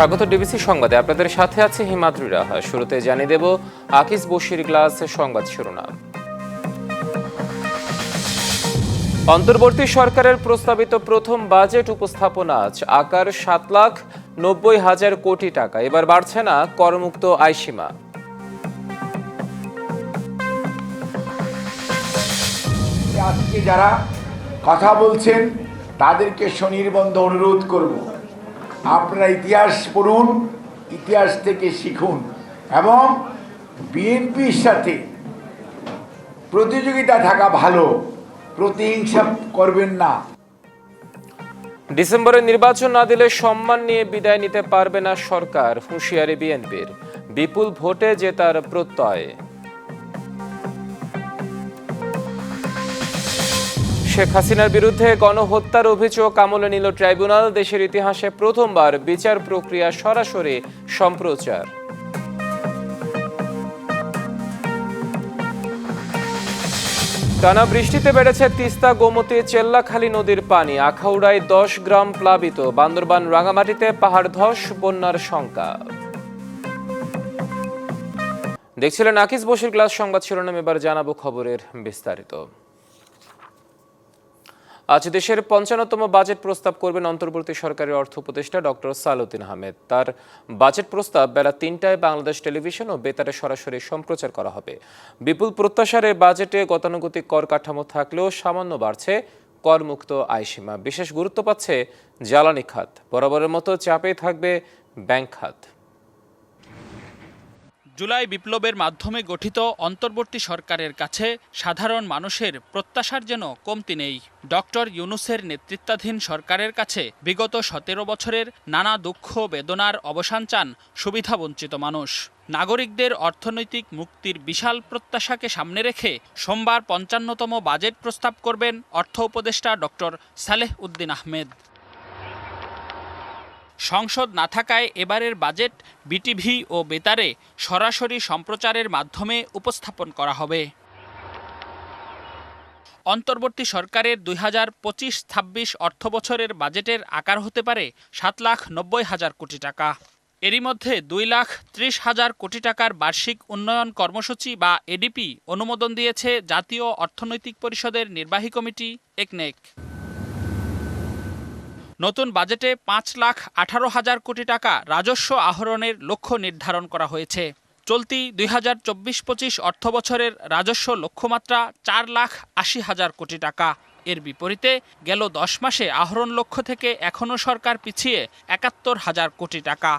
স্বাগত ডিবিসি সংবাদে আপনাদের সাথে আছে হিমাদ্রি রাহা। শুরুতে জানিয়ে দেব আকিস বশির গ্লাস সংবাদ শিরোনাম। অন্তর্বর্তী সরকারের প্রস্তাবিত প্রথম বাজেট উপস্থাপনা আজ। আকার 7,90,000 কোটি টাকা। এবার বাড়ছে না করমুক্ত আয়সীমা। আজকে যারা কথা বলছেন তাদেরকে স্বনির্বন্ধ অনুরোধ করব, আপনারা ইতিহাস পড়ুন, ইতিহাস থেকে শিখুন এবং বিএনপির সাথে প্রতিযোগিতা থাকা ভালো, প্রতিহিংসা করবেন না। ডিসেম্বরে নির্বাচন না দিলে সম্মান নিয়ে বিদায় নিতে পারবে না সরকার, হুঁশিয়ারি বিএনপির। বিপুল ভোটে জেতার প্রত্যয়। শেখ হাসিনার বিরুদ্ধে গণহত্যার অভিযোগ আমলে নিল ট্রাইব্যুনাল। দেশের ইতিহাসে প্রথমবার বিচার প্রক্রিয়া সরাসরি সম্প্রচার। টানা বৃষ্টিতে বেড়েছে তিস্তা, গোমতী, চেল্লাখালী নদীর পানি। আখাউড়ায় 10 গ্রাম প্লাবিত। বান্দরবান, রাঙামাটিতে পাহাড় ধস, বন্যার শঙ্কা। দেখছিলেন আকিস বশির গ্লাস সংবাদ শিরোনাম। এবার জানাবো খবরের বিস্তারিত। আজ দেশের 55তম বাজেট প্রস্তাব করবেন অন্তর্বর্তী সরকারের অর্থ উপদেষ্টা ডক্টর সালাউদ্দিন আহমেদ। তার বাজেট প্রস্তাব বেলা 3টায় বাংলাদেশ টেলিভিশন ও বেতারে সরাসরি সম্প্রচার করা হবে। বিপুল প্রত্যাশার এই বাজেটে গতানুগতিক কর কাঠামো থাকলেও সামান্য বাড়ছে করমুক্ত আয়সীমা। বিশেষ গুরুত্ব পাচ্ছে জ্বালানি খাত। বরাবরের মতো চাপে থাকবে ব্যাংক খাত। জুলাই বিপ্লবের মাধ্যমে গঠিত অন্তর্বর্তী সরকারের কাছে সাধারণ মানুষের প্রত্যাশার যেন কমতি নেই। ডক্টর ইউনূসের নেতৃত্বাধীন সরকারের কাছে বিগত 17 বছরের নানা দুঃখ বেদনার অবসান চান সুবিধাবঞ্চিত মানুষ। নাগরিকদের অর্থনৈতিক মুক্তির বিশাল প্রত্যাশাকে সামনে রেখে সোমবার 55তম বাজেট প্রস্তাব করবেন অর্থ উপদেষ্টা ডক্টর সালেহ উদ্দিন আহমেদ। সংসদ না থাকায় এবারের বাজেট বিটিভি ও বেতারে সরাসরি সম্প্রচারের মাধ্যমে উপস্থাপন করা হবে। অন্তর্বর্তী সরকারের 2025-26 অর্থবছরের বাজেটের আকার হতে পারে 7,90,000 কোটি টাকা। এরই মধ্যে 2,30,000 কোটি টাকার বার্ষিক উন্নয়ন কর্মসূচি বা এডিপি অনুমোদন দিয়েছে জাতীয় অর্থনৈতিক পরিষদের নির্বাহী কমিটি একনেক। নতুন বাজেটে 5,18,000 কোটি টাকা রাজস্ব আহরণের লক্ষ্য নির্ধারণ করা হয়েছে। চলতি 2024-25 অর্থবছরের রাজস্ব লক্ষ্যমাত্রা 4,80,000 কোটি টাকা। এর বিপরীতে গেল 10 মাসে আহরণ লক্ষ্য থেকে এখনও সরকার পিছিয়ে 71,000 কোটি টাকা।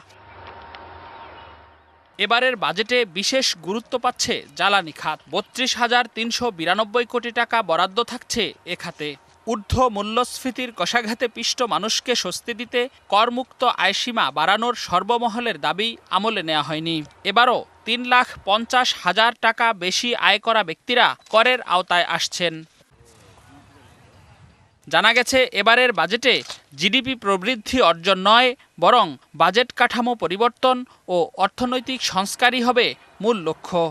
এবারের বাজেটে বিশেষ গুরুত্ব পাচ্ছে জ্বালানি খাত। 32,392 কোটি টাকা বরাদ্দ থাকছে এ খাতে। ঊর্ধ্ব মূল্যস্ফীতির কষাঘাতে পিষ্ট মানুষকে স্বস্তি দিতে করমুক্ত আয়সীমা বাড়ানোর সর্বমহলের দাবি আমলে নেওয়া হয়নি। এবারও 3,50,000 টাকা বেশি আয় করা ব্যক্তিরা করের আওতায় আসছেন। জানা গেছে এবারের বাজেটে জিডিপি প্রবৃদ্ধি অর্জন নয়, বরং বাজেট কাঠামো পরিবর্তন ও অর্থনৈতিক সংস্কারই হবে মূল লক্ষ্য।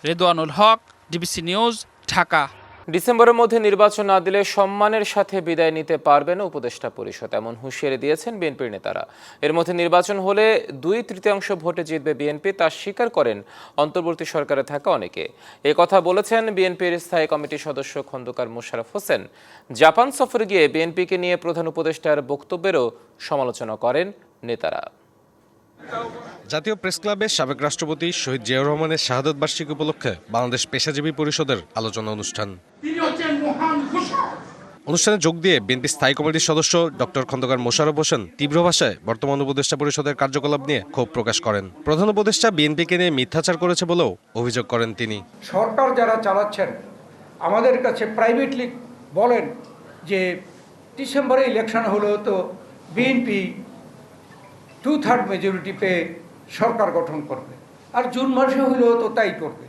রেদওয়ানুল হক, ডিবিসি নিউজ, ঢাকা। ডিসেম্বরের মধ্যে নির্বাচন না দিলে সম্মানের সাথে বিদায় নিতে পারবে না উপদেষ্টা পরিষদ, এমন হুঁশিয়ারি দিয়েছেন বিএনপির নেতারা। এর মধ্যে নির্বাচন হলে 2/3 ভোটে জিতবে বিএনপি, তা স্বীকার করেন অন্তর্বর্তী সরকারে থাকা অনেকে। এ কথা বলেছেন বিএনপির স্থায়ী কমিটির সদস্য খন্দকার মোশাররফ হোসেন। জাপান সফরে গিয়ে বিএনপিকে নিয়ে প্রধান উপদেষ্টার বক্তব্যেরও সমালোচনা করেন নেতারা। জাতীয় প্রেস ক্লাবের সাবেক রাষ্ট্রপতি শহীদ জিয়াউর রহমানের শাহাদত বার্ষিকী উপলক্ষে বাংলাদেশ পেশাজীবী পরিষদের আলোচনা অনুষ্ঠানে যোগ দিয়ে বিএনপি স্থায়ী কমিটির সদস্য ডক্টর খন্দকার মোশাররফ হোসেন তীব্র ভাষায় বর্তমান উপদেষ্টা পরিষদের কার্যকলাপ নিয়ে ক্ষোভ প্রকাশ করেন। প্রধান উপদেষ্টা বিএনপিকে নিয়ে মিথ্যাচার করেছে বলেও অভিযোগ করেন তিনি। সরকার যারা চালাচ্ছেন আমাদের কাছে প্রাইভেটলি বলেন যে ডিসেম্বরে ইলেকশন হলেও তো বিএনপি 2/3 মেজরিটি পেয়ে সরকার গঠন করবে, আর জুন মাসে হলেও তো তাই করবে।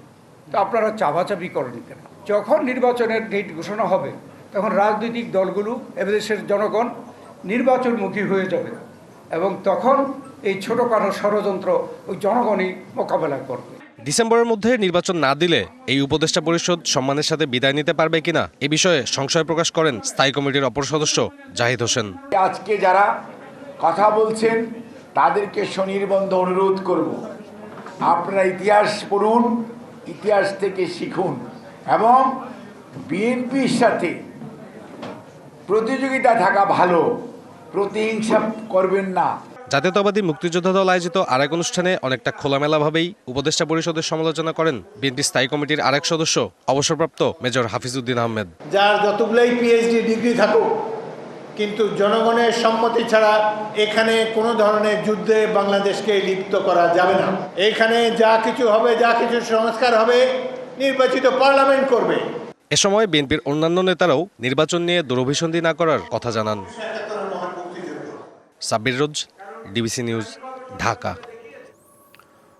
তো আপনারা চাপাচাপি করেন কেন? যখন নির্বাচনের ডেট ঘোষণা হবে তখন রাজনৈতিক দলগুলো এদেশের জনগণ নির্বাচনমুখী হয়ে যাবে এবং তখন এই ছোটোখাটো ষড়যন্ত্র ওই জনগণই মোকাবেলা করবে। ডিসেম্বরের মধ্যে নির্বাচন না দিলে এই উপদেষ্টা পরিষদ সম্মানের সাথে বিদায় নিতে পারবে কিনা এ বিষয়ে সংশয় প্রকাশ করেন স্থায়ী কমিটির অপর সদস্য জাহিদ হোসেন। আজকে যারা কথা বলছেন তাদেরকে স্বনির্বন্ধ অনুরোধ করব, আপনারা ইতিহাস পড়ুন, ইতিহাস থেকে শিখুন এবং বিএনপির সাথে প্রতিযোগিতা থাকা ভালো, প্রতিহিংসা করবেন না। জাতীয়তাবাদী মুক্তিযোদ্ধা দল আয়োজিত আরেক অনুষ্ঠানে অনেকটা খোলামেলাভাবেই উপদেষ্টা পরিষদের সমালোচনা করেন বিএনপি স্থায়ী কমিটির আরেক সদস্য অবসরপ্রাপ্ত মেজর হাফিজউদ্দিন আহমেদ। যার যতগুলোই পিএইচডি ডিগ্রি থাকুক, কিন্তু জনগণের সম্মতি ছাড়া এখানে কোনো ধরনের যুদ্ধে বাংলাদেশকে লিপ্ত করা যাবে না। এখানে যা কিছু হবে, যা কিছু সংস্কার হবে, নির্বাচিত পার্লামেন্ট করবে। এ সময় বিএনপির অন্যান্য নেতারাও নির্বাচন নিয়ে দুরভিসন্ধি না করার কথা জানান। সাব্বির রোজ, ডিবিসি নিউজ, ঢাকা।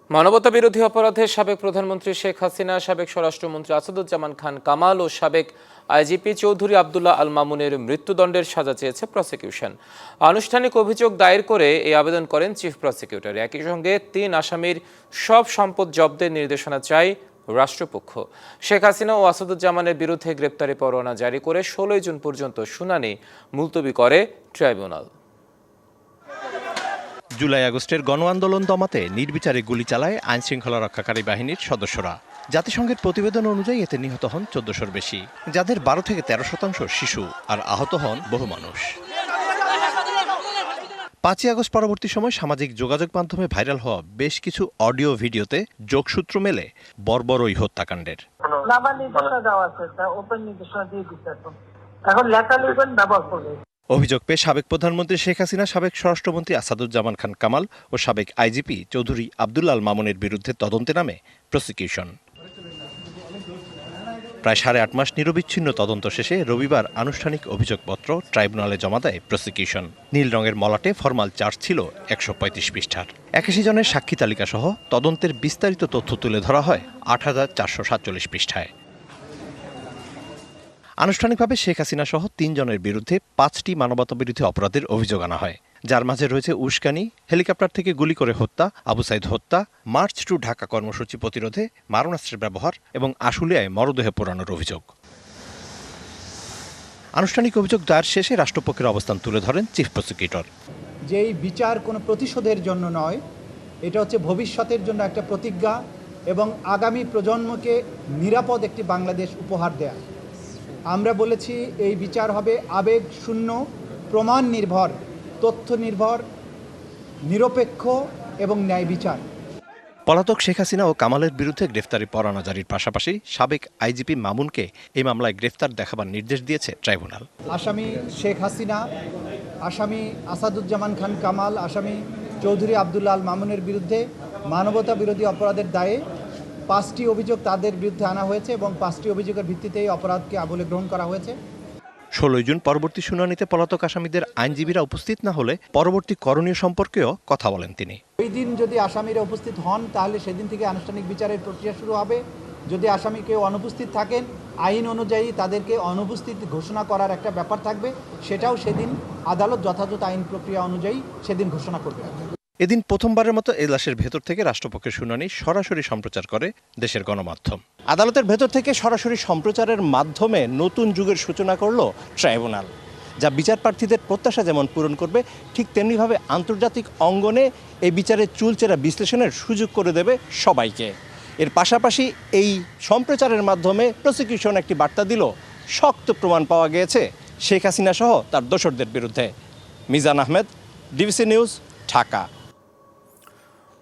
মানবতা বিরোধী অপরাধে সাবেক প্রধানমন্ত্রী শেখ হাসিনা, সাবেক স্বরাষ্ট্রমন্ত্রী আসাদুজ্জামান খান কামাল ও সাবেক আইজিপি চৌধুরী আবদুল্লাহ আল মামুনের মৃত্যুদণ্ডের সাজা চেয়েছে প্রসিকিউশন। আনুষ্ঠানিক অভিযোগ দায়ের করে এই আবেদন করেন চিফ প্রসিকিউটর। একই সঙ্গে 3 আসামির সব সম্পদ জব্দের নির্দেশনা চায় রাষ্ট্রপক্ষ। শেখ হাসিনা ও আসাদুজ্জামানের বিরুদ্ধে গ্রেপ্তারি পরোয়ানা জারি করে 16 জুন পর্যন্ত শুনানি মুলতবি করে ট্রাইব্যুনাল। জুলাই আগস্টের গণ আন্দোলন দমাতে নির্বিচারে গুলি চালায় আইনশৃঙ্খলা রক্ষাকারী বাহিনীর সদস্যরা। জাতিসংঘের প্রতিবেদন অনুযায়ী এতে নিহত হন 1400-র বেশি, যাদের 12 থেকে 13% শিশু, আর আহত হন বহু মানুষ। 5 আগস্ট পরবর্তী সময় সামাজিক যোগাযোগ মাধ্যমে ভাইরাল হওয়া বেশ কিছু অডিও ভিডিওতে যোগসূত্র মেলে বর্বর ওই হত্যাকাণ্ডের। অভিযোগ পেয়ে সাবেক প্রধানমন্ত্রী শেখ হাসিনা, সাবেক স্বরাষ্ট্রমন্ত্রী আসাদুজ্জামান খান কামাল ও সাবেক আইজিপি চৌধুরী আবদুল্লাহ আল মামুনের বিরুদ্ধে তদন্তে নামে প্রসিকিউশন। প্রায় 8.5 মাস নিরবিচ্ছিন্ন তদন্ত শেষে রবিবার আনুষ্ঠানিক অভিযোগপত্র ট্রাইব্যুনালে জমা দেয় প্রসিকিউশন। নীল রঙের মলাটে ফরমাল চার্জ ছিল 135 পৃষ্ঠার। 81 জনের সাক্ষী তালিকা সহ তদন্তের বিস্তারিত তথ্য তুলে ধরা হয় 8447 পৃষ্ঠায়। আনুষ্ঠানিকভাবে শেখ হাসিনা সহ 3 জনের বিরুদ্ধে 5টি মানবতাবিরোধী অপরাধের অভিযোগ আনা হয়, যার মাঝে রয়েছে উস্কানি, হেলিকপ্টার থেকে গুলি করে হত্যা, আবু সাইদ হত্যা, মার্চ টু ঢাকা কর্মসূচি প্রতিরোধে মারণাস্ত্রের ব্যবহার এবং আশুলিয়ায় মরদেহ পোড়ানোর অভিযোগ। আনুষ্ঠানিক অভিযোগ দায়ের শেষে রাষ্ট্রপক্ষের অবস্থান তুলে ধরেন চিফ প্রসিকিউটর। যেই বিচার কোনো প্রতিশোধের জন্য নয়, এটা হচ্ছে ভবিষ্যতের জন্য একটা প্রতিজ্ঞা এবং আগামী প্রজন্মকে নিরাপদ একটি বাংলাদেশ উপহার দেয়া। আমরা বলেছি এই বিচার হবে আবেগ শূন্য, প্রমাণ নির্ভর, তথ্য নির্ভর, নিরপেক্ষ এবং ন্যায় বিচার। পলাতক শেখ হাসিনা ও কামালের বিরুদ্ধে গ্রেফতারি পরোয়ানা জারির পাশাপাশি সাবেক আইজিপি মামুনকে এই মামলায় গ্রেফতার দেখাবার নির্দেশ দিয়েছে ট্রাইব্যুনাল। আসামি শেখ হাসিনা, আসামি আসাদুজ্জামান খান কামাল, আসামি চৌধুরী আবদুল্লাহ আল মামুনের বিরুদ্ধে মানবতা বিরোধী অপরাধের দায়ে 5টি অভিযোগ তাদের বিরুদ্ধে আনা হয়েছে এবং 5টি অভিযোগের ভিত্তিতে এই অপরাধকে আমলে গ্রহণ করা হয়েছে। 16 জুন পরবর্তী শুনানিতে পলাতক আসামিদের আইনজীবীরা উপস্থিত না হলে পরবর্তী করণীয় সম্পর্কেও কথা বলেন তিনি। ওই দিন যদি আসামিরা উপস্থিত হন তাহলে সেদিন থেকে আনুষ্ঠানিক বিচারের প্রক্রিয়া শুরু হবে। যদি আসামি কেউ অনুপস্থিত থাকেন, আইন অনুযায়ী তাদেরকে অনুপস্থিত ঘোষণা করার একটা ব্যাপার থাকবে, সেটাও সেদিন আদালত যথাযথ আইন প্রক্রিয়া অনুযায়ী সেদিন ঘোষণা করবে। এদিন প্রথমবারের মতো এজলাসের ভেতর থেকে রাষ্ট্রপক্ষের শুনানি সরাসরি সম্প্রচার করে দেশের গণমাধ্যম। আদালতের ভেতর থেকে সরাসরি সম্প্রচারের মাধ্যমে নতুন যুগের সূচনা করল ট্রাইব্যুনাল, যা বিচার প্রার্থীদের প্রত্যাশা যেমন পূরণ করবে, ঠিক তেমনিভাবে আন্তর্জাতিক অঙ্গনে এই বিচারের চুলচেরা বিশ্লেষণের সুযোগ করে দেবে সবাইকে। এর পাশাপাশি এই সম্প্রচারের মাধ্যমে প্রসিকিউশন একটি বার্তা দিল, শক্ত প্রমাণ পাওয়া গিয়েছে শেখ হাসিনা সহ তার দোসরদের বিরুদ্ধে। Mizan Ahmed, DBC news, Dhaka.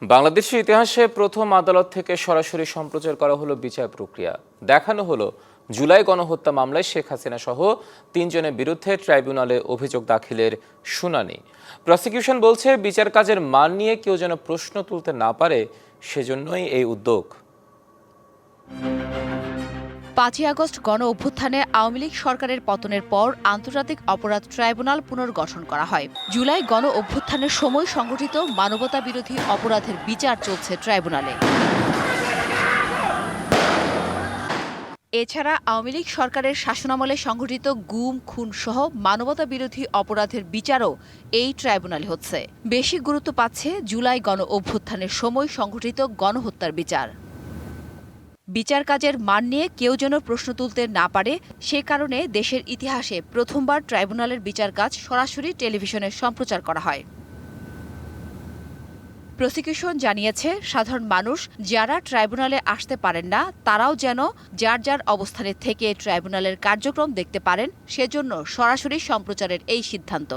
বাংলাদেশের ইতিহাসে প্রথম আদালত থেকে সরাসরি সম্প্রচার করা হলো বিচার প্রক্রিয়া। দেখানো হলো জুলাই গণহত্যা মামলায় শেখ হাসিনা সহ 3 জনের বিরুদ্ধে ট্রাইব্যুনালে অভিযোগ দাখিলের শুনানি। প্রসিকিউশন বলছে বিচার কাজের মান নিয়ে কেউ যেন প্রশ্ন তুলতে না পারে, সেজন্যই এই উদ্যোগ। 5 আগস্ট গণ অভ্যুত্থানে আওয়ামী লীগ সরকারের পতনের পর আন্তর্জাতিক অপরাধ ট্রাইব্যুনাল পুনর্গঠন করা হয়। জুলাই গণ অভ্যুত্থানের সময় সংঘটিত মানবতা বিরোধী অপরাধের বিচার চলছে ট্রাইব্যুনালে। এছাড়া আওয়ামী লীগ সরকারের শাসনামলে সংঘটিত গুম, খুন সহ মানবতা বিরোধী অপরাধের বিচারও এই ট্রাইব্যুনালে হচ্ছে। বেশি গুরুত্ব পাচ্ছে জুলাই গণ অভ্যুত্থানের সময় সংঘটিত গণহত্যার বিচার। বিচার কাজের মান নিয়ে কেউ যেন প্রশ্ন তুলতে না পারে, সে কারণে দেশের ইতিহাসে প্রথমবার ট্রাইব্যুনালের বিচার কাজ সরাসরি টেলিভিশনে সম্প্রচার করা হয়। প্রসিকিউশন জানিয়েছে, সাধারণ মানুষ যারা ট্রাইব্যুনালে আসতে পারেন না তারাও যেন যার যার অবস্থানে থেকে ট্রাইব্যুনালের কার্যক্রম দেখতে পারেন, সেজন্য সরাসরি সম্প্রচারের এই সিদ্ধান্ত।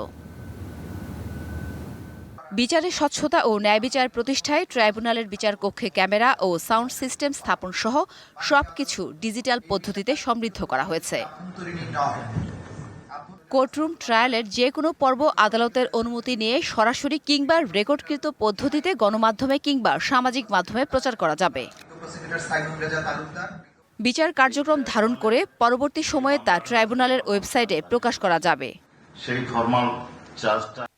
বিচারে স্বচ্ছতা ও ন্যায় বিচার প্রতিষ্ঠায় ট্রাইব্যুনালের বিচার কক্ষে ক্যামেরা ও সাউন্ড সিস্টেম স্থাপন সহ সবকিছু ডিজিটাল পদ্ধতিতে সমৃদ্ধ করা হয়েছে। কোর্টরুম ট্রায়ালের যে কোনো পর্ব আদালতের অনুমতি নিয়ে সরাসরি কিংবা রেকর্ডকৃত পদ্ধতিতে গণমাধ্যমে কিংবা সামাজিক মাধ্যমে প্রচার করা যাবে। বিচার কার্যক্রম ধারণ করে পরবর্তী সময়ে তা ট্রাইব্যুনালের ওয়েবসাইটে প্রকাশ করা যাবে।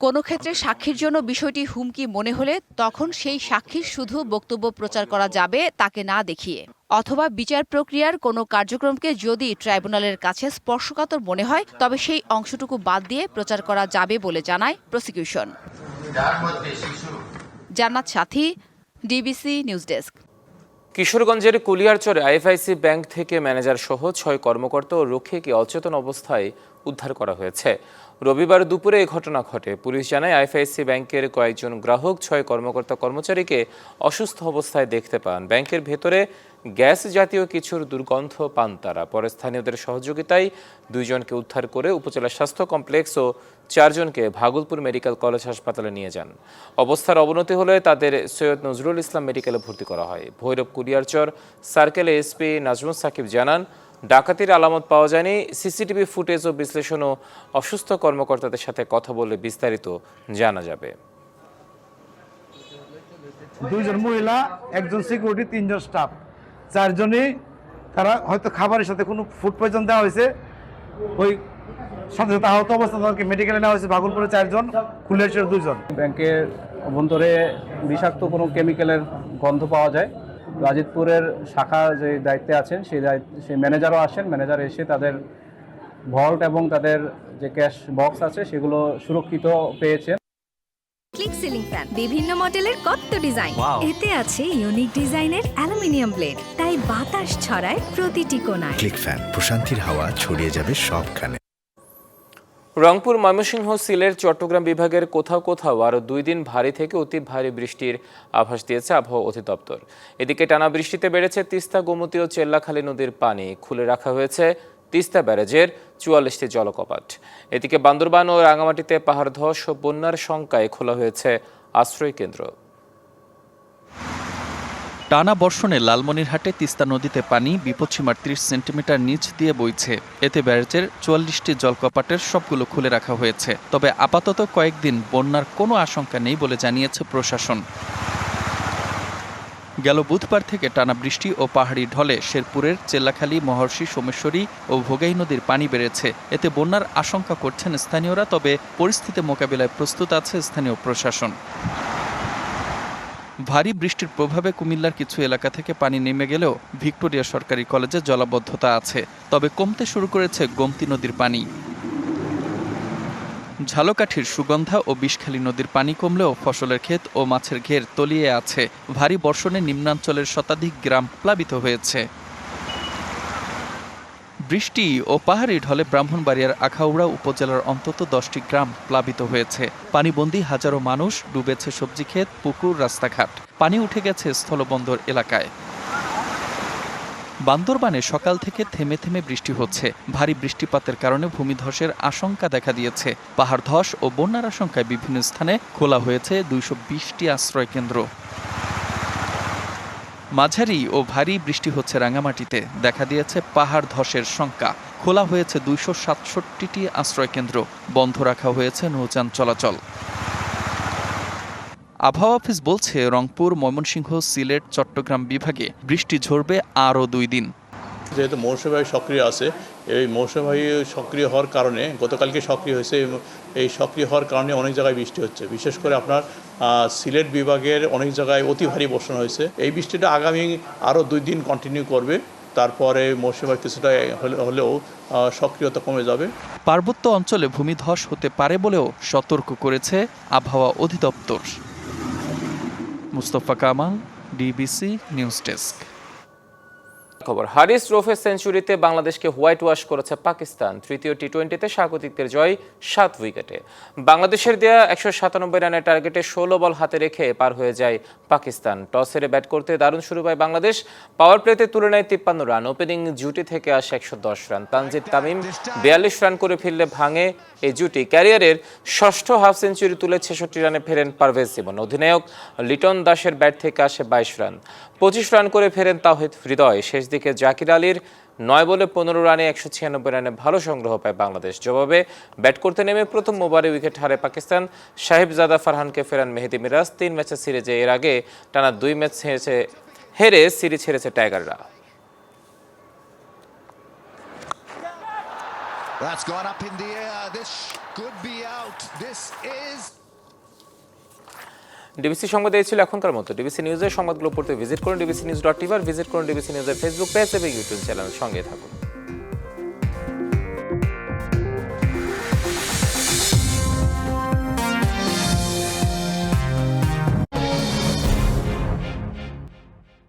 কোনো ক্ষেত্রে সাক্ষীর জন্য বিষয়টি হুমকি মনে হলে তখন সেই সাক্ষীর শুধু বক্তব্য প্রচার করা যাবে, তাকে না দেখিয়ে। অথবা বিচার প্রক্রিয়ার কোনো কার্যক্রমকে যদি ট্রাইব্যুনালের কাছে স্পর্শকাতর মনে হয় তবে সেই অংশটুকু বাদ দিয়ে প্রচার করা যাবে বলে জানায় প্রসিকিউশন। জান্নাত সাথী, ডিবিসি নিউজ ডেস্ক। কিশোরগঞ্জের কুলিয়ারচরে আইএফআইসি ব্যাংক থেকে ম্যানেজার সহ 6 কর্মকর্তা ও রক্ষীকে অচেতন অবস্থায় উদ্ধার করা হয়েছে। রবিবার দুপুরে এই ঘটনা ঘটে। পুলিশ জানায়, আইএফআইসি ব্যাংকের কয়েকজন গ্রাহক 6 কর্মকর্তা কর্মচারীকে অসুস্থ অবস্থায় দেখতে পান। ব্যাংকের ভেতরে গ্যাস জাতীয় কিছুর দুর্গন্ধ পান তারা। পরে স্থানীয়দের সহযোগিতায় 2 জনকে উদ্ধার করে উপজেলা স্বাস্থ্য কমপ্লেক্স ও 4 জনকে ভাগলপুর মেডিকেল কলেজ হাসপাতালে নিয়ে যান। অবস্থার অবনতি হলে তাদের সৈয়দ নজরুল ইসলাম মেডিকেলে ভর্তি করা হয়। ভৈরব কুলিয়ারচর সার্কেলে এসপি নাজমুল সাকিব জানান, ডাকাতির আলামত পাওয়া যায়নি। সিসিটিভি ফুটেজ ও বিশ্লেষণ ও অসুস্থ কর্মকর্তাদের সাথে কথা বলে বিস্তারিত জানা যাবে। 2 জন মহিলা, 1 জন সিকিউরিটি, 3 জন স্টাফ, 4 জনই তারা হয়তো খাবারের সাথে কোনো ফুড পয়জন দেওয়া হয়েছে। ওই সাথে সাথে আহত অবস্থা তাদেরকে মেডিকেলে নেওয়া হয়েছে। ভাগলপুরে 4 জন, কুলিয়ারচরে 2 জন। ব্যাংকের অভ্যন্তরে বিষাক্ত কোনো কেমিক্যালের গন্ধ পাওয়া যায়। রাজিতপুরের শাখা যে দায়িত্বে আছেন সেই ম্যানেজারও আসেন। ম্যানেজার এসে তাদের ভল্ট এবং তাদের যে ক্যাশ বক্স আছে সেগুলো সুরক্ষিত পেয়েছেন। ক্লিক সিলিং ফ্যান, বিভিন্ন মডেলের কত ডিজাইন, এতে আছে ইউনিক ডিজাইনের অ্যালুমিনিয়াম ব্লেড, তাই বাতাস ছড়ায় প্রতিটি কোণায়। ক্লিক ফ্যান, প্রশান্তির হাওয়া ছড়িয়ে যাবে সবখানে। রংপুর, ময়মনসিংহ, সিলেট, চট্টগ্রাম বিভাগের কোথাও কোথাও আরও 2 দিন ভারী থেকে অতি ভারী বৃষ্টির আভাস দিয়েছে আবহাওয়া অধিদপ্তর। এদিকে টানা বৃষ্টিতে বেড়েছে তিস্তা, গোমতী ও চেল্লাখালী নদীর পানি। খুলে রাখা হয়েছে তিস্তা ব্যারেজের 44টি জলকপাট। এদিকে বান্দরবান ও রাঙামাটিতে পাহাড় ধস ও বন্যার শঙ্কায় খোলা হয়েছে আশ্রয় কেন্দ্র। টানা বর্ষণে লালমনিরহাটে তিস্তা নদীতে পানি বিপদসীমার 30 সেন্টিমিটার নিচ দিয়ে বইছে। এতে ব্যারেজের 44টি জলকপাটের সবগুলো খুলে রাখা হয়েছে। তবে আপাতত কয়েকদিন বন্যার কোনো আশঙ্কা নেই বলে জানিয়েছে প্রশাসন। গেল বুধবার থেকে টানা বৃষ্টি ও পাহাড়ি ঢলে শেরপুরের চেল্লাখালী, মহর্ষি, সোমেশ্বরী ও ভোগাই নদীর পানি বেড়েছে। এতে বন্যার আশঙ্কা করছেন স্থানীয়রা। তবে পরিস্থিতি মোকাবিলায় প্রস্তুত আছে স্থানীয় প্রশাসন। ভারী বৃষ্টির প্রভাবে কুমিল্লার কিছু এলাকা থেকে পানি নেমে গেলেও ভিক্টোরিয়া সরকারি কলেজে জলাবদ্ধতা আছে। তবে কমতে শুরু করেছে গোমতী নদীর পানি। ঝালকাঠির সুগন্ধা ও বিষখালী নদীর পানি কমলেও ফসলের ক্ষেত ও মাছের ঘের তলিয়ে আছে। ভারী বর্ষণে নিম্নাঞ্চলের শতাধিক গ্রাম প্লাবিত হয়েছে। বৃষ্টি ও পাহাড়ি ঢলে ব্রাহ্মণবাড়িয়ার আখাউড়া উপজেলার অন্তত 10টি গ্রাম প্লাবিত হয়েছে। পানিবন্দী হাজারো মানুষ, ডুবেছে সবজি ক্ষেত, পুকুর, রাস্তাঘাট। পানি উঠে গেছে স্থলবন্দর এলাকায়। বান্দরবানে সকাল থেকে থেমে থেমে বৃষ্টি হচ্ছে। ভারী বৃষ্টিপাতের কারণে ভূমিধসের আশঙ্কা দেখা দিয়েছে। পাহাড় ধস ও বন্যার আশঙ্কায় বিভিন্ন স্থানে খোলা হয়েছে 220টি আশ্রয় কেন্দ্র। মাঝারি ও ভারী বৃষ্টি হচ্ছে রাঙামাটিতে। দেখা দিয়েছে পাহাড় ধসের শঙ্কা। খোলা হয়েছে 267টি আশ্রয় কেন্দ্র। বন্ধ রাখা হয়েছে নৌযান চলাচল। আবহাওয়া অফিস বলছে, রংপুর, ময়মনসিংহ, সিলেট, চট্টগ্রাম বিভাগে বৃষ্টি ঝরবে আরও 2 দিন। যেহেতু মৌসুমী বায়ু সক্রিয় আছে, এই মৌসুমী বায়ু সক্রিয় হওয়ার কারণে গতকালকে সক্রিয় হয়েছে। এই সক্রিয় হওয়ার কারণে অনেক জায়গায় বৃষ্টি হচ্ছে। বিশেষ করে আপনার সিলেট বিভাগের অনেক জায়গায় অতি ভারী বর্ষণ হয়েছে। এই বৃষ্টিটা আগামী আরও 2 দিন কন্টিনিউ করবে। তারপরে মৌসুমী বায়ু কিছুটা হলেও সক্রিয়তা কমে যাবে। পার্বত্য অঞ্চলে ভূমিধস হতে পারে বলেও সতর্ক করেছে আবহাওয়া অধিদপ্তর। Mustafa Kamal, DBC news desk. খবর, হারিস রফের সেঞ্চুরিতে বাংলাদেশকে হোয়াইট ওয়াশ করেছে পাকিস্তান। তৃতীয় টি-20তে স্বাগতিকদের জয় 7 উইকেটে। বাংলাদেশের দেয়া 197 রানের টার্গেটে 16 বল হাতে রেখে পার হয়ে যায় পাকিস্তান। টস হেরে ব্যাট করতে দারুণ শুরু পায় বাংলাদেশ। পাওয়ার প্লেতে তুলে নেয় 53 রান। ওপেনিং জুটি থেকে আসে 110 রান। তানজিদ তামিম 42 রান করে ফিরলে ভাঙে এই জুটি। ক্যারিয়ারের ষষ্ঠ হাফ সেঞ্চুরি তুলে 66 রানে ফেরেন পারভেজ জীবন। অধিনায়ক লিটন দাসের ব্যাট থেকে আসে 22 রান। 25 রান করে ফেরেন তাওহিদ হৃদয়। শেষ দিকে জাকির আলীর 9 বলে 15 রানে 196 রানে ভালো সংগ্রহ পায় বাংলাদেশ। জবাবে ব্যাট করতে নেমে প্রথম ওভারে উইকেট হারে পাকিস্তান। সাহেবজাদা ফারহানকে ফেরান মেহেদি মিরাজ। 3 ম্যাচের সিরিজে এর আগে টানা 2 ম্যাচ হেরে সিরিজ হেরেছে টাইগাররা। ডিবিসি সংবাদ এই ছিল এখনকার মতো। ডিবিসি নিউজের সংবাদগুলো পড়তে ভিজিট করুন ডিবিসি নিউজ.টিভি, ভিজিট করুন ডিবিসি নিউজের ফেসবুক পেজ এবং ইউটিউব চ্যানেল। সঙ্গে থাকুন।